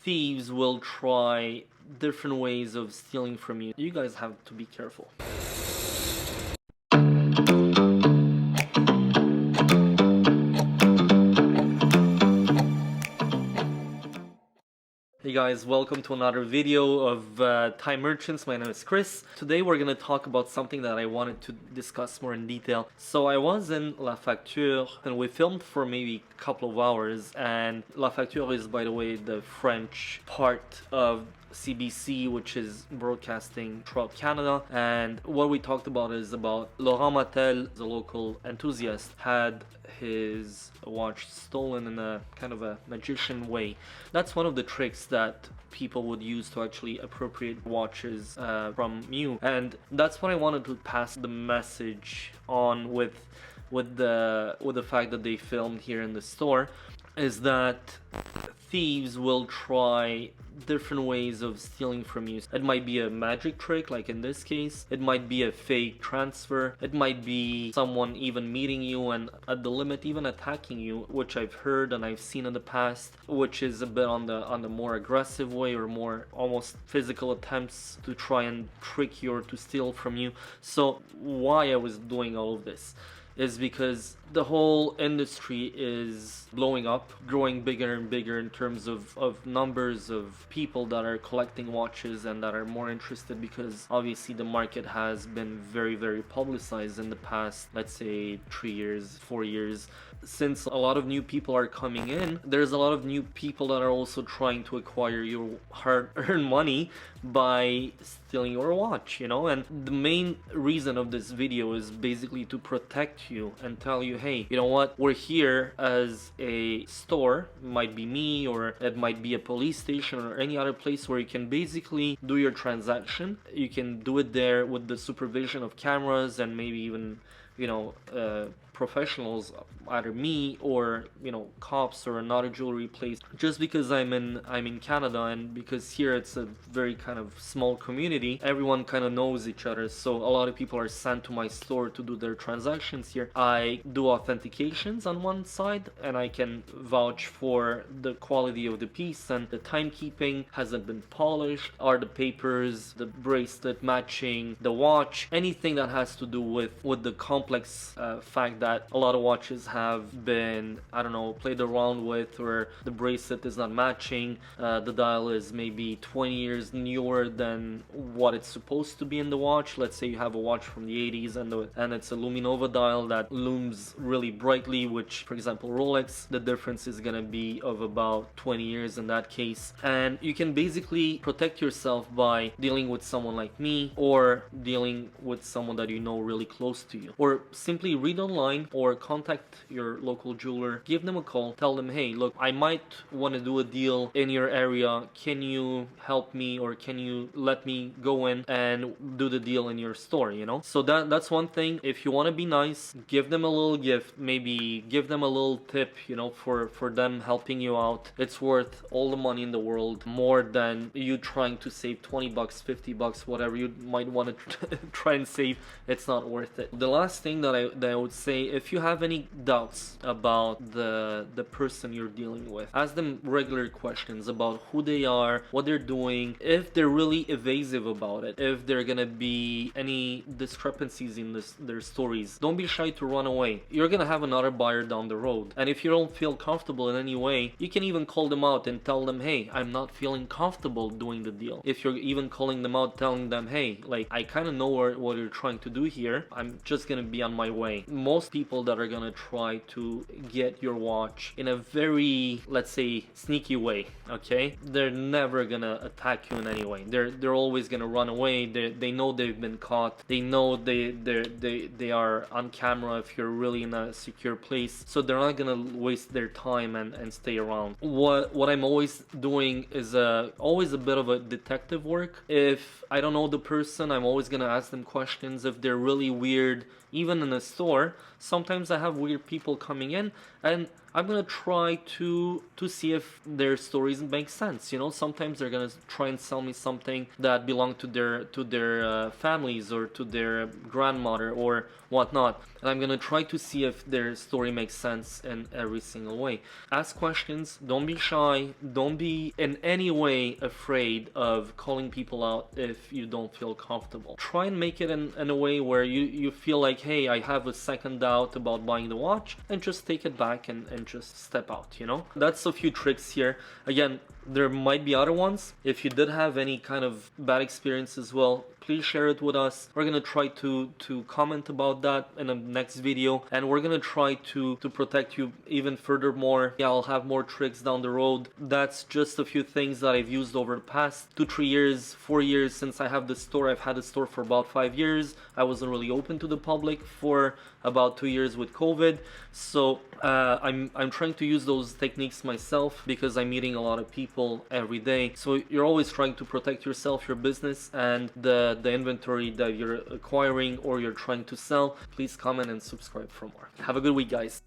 Thieves will try different ways of stealing from you. You guys have to be careful. Hey guys, welcome to another video of Time Merchants. My name is Chris. Today we're going to talk about something that I wanted to discuss more in detail. So I was in La Facture and we filmed for maybe a couple of hours, and La Facture is, by the way, the French part of CBC, which is broadcasting throughout Canada. And what we talked about is about Laurent Mattel, the local enthusiast, had his watch stolen in a kind of a magician way. That's one of the tricks that people would use to actually appropriate watches from you, and that's what I wanted to pass the message on with the fact that they filmed here in the store, is that thieves will try different ways of stealing from you. It might be a magic trick, like in this case. It might be a fake transfer. It might be someone even meeting you and at the limit even attacking you, which I've heard and I've seen in the past, which is a bit on the more aggressive way, or more almost physical attempts to try and trick you or to steal from you. So why I was doing all of this is because the whole industry is blowing up, growing bigger and bigger in terms of numbers of people that are collecting watches and that are more interested, because obviously the market has been very, very publicized in the past, let's say 3 years, 4 years. Since a lot of new people are coming in, there's a lot of new people that are also trying to acquire your hard-earned money by stealing your watch, you know? And the main reason of this video is basically to protect you and tell you, hey, you know what, we're here as a store. It might be me, or it might be a police station, or any other place where you can basically do your transaction. You can do it there with the supervision of cameras and maybe even, you know, professionals, either me or, you know, cops or another jewelry place. Just because I'm in Canada, and because here it's a very kind of small community, everyone kind of knows each other, so a lot of people are sent to my store to do their transactions here. I do authentications on one side, and I can vouch for the quality of the piece, and the timekeeping, hasn't been polished, are the papers, the bracelet matching the watch, anything that has to do with the complex fact that a lot of watches have been, I don't know, played around with, or the bracelet is not matching, the dial is maybe 20 years newer than what it's supposed to be in the watch. Let's say you have a watch from the 80s and it's a Luminova dial that looms really brightly, which, for example, Rolex, the difference is gonna be of about 20 years in that case. And you can basically protect yourself by dealing with someone like me, or dealing with someone that you know really close to you, or simply read online or contact your local jeweler, give them a call, tell them, hey, look, I might want to do a deal in your area, can you help me, or can you let me go in and do the deal in your store, you know? So that's one thing. If you want to be nice, give them a little gift, maybe give them a little tip, you know, for them helping you out. It's worth all the money in the world, more than you trying to save 20 bucks, 50 bucks, whatever you might want to try and save. It's not worth it. The last thing that I would say, if you have any doubts about the person you're dealing with, ask them regular questions about who they are, what they're doing, if they're really evasive about it, if there are gonna be any discrepancies in their stories. Don't be shy to run away. You're gonna have another buyer down the road, and if you don't feel comfortable in any way, you can even call them out and tell them, hey, I'm not feeling comfortable doing the deal. If you're even calling them out, telling them, hey, like, I kind of know what you're trying to do here, I'm just gonna be on my way. Most people that are gonna try to get your watch in a very, let's say, sneaky way, okay, they're never gonna attack you in any way. They're always gonna run away. They know they've been caught. They know they are on camera if you're really in a secure place, so they're not gonna waste their time and stay around. What I'm always doing is always a bit of a detective work. If I don't know the person, I'm always gonna ask them questions. If they're really weird, even in a store, sometimes I have weird people coming in, and I'm gonna try to see if their stories make sense. You know, sometimes they're gonna try and sell me something that belonged to their families or to their grandmother or whatnot, and I'm gonna try to see if their story makes sense in every single way. Ask questions. Don't be shy. Don't be in any way afraid of calling people out if you don't feel comfortable. Try and make it in a way where you feel like, hey, I have a second doubt about buying the watch, and just take it back and just step out, you know? That's a few tricks here. Again, there might be other ones. If you did have any kind of bad experience as well, please share it with us. We're gonna try to comment about that in the next video, and we're gonna try to protect you even furthermore. Yeah, I'll have more tricks down the road. That's just a few things that I've used over the past 2-3 years, 4 years since I have the store. I've had the store for about 5 years. I wasn't really open to the public for about 2 years with COVID, so I'm trying to use those techniques myself because I'm meeting a lot of people every day. So you're always trying to protect yourself, your business, and the inventory that you're acquiring or you're trying to sell. Please comment and subscribe for more. Have a good week, guys.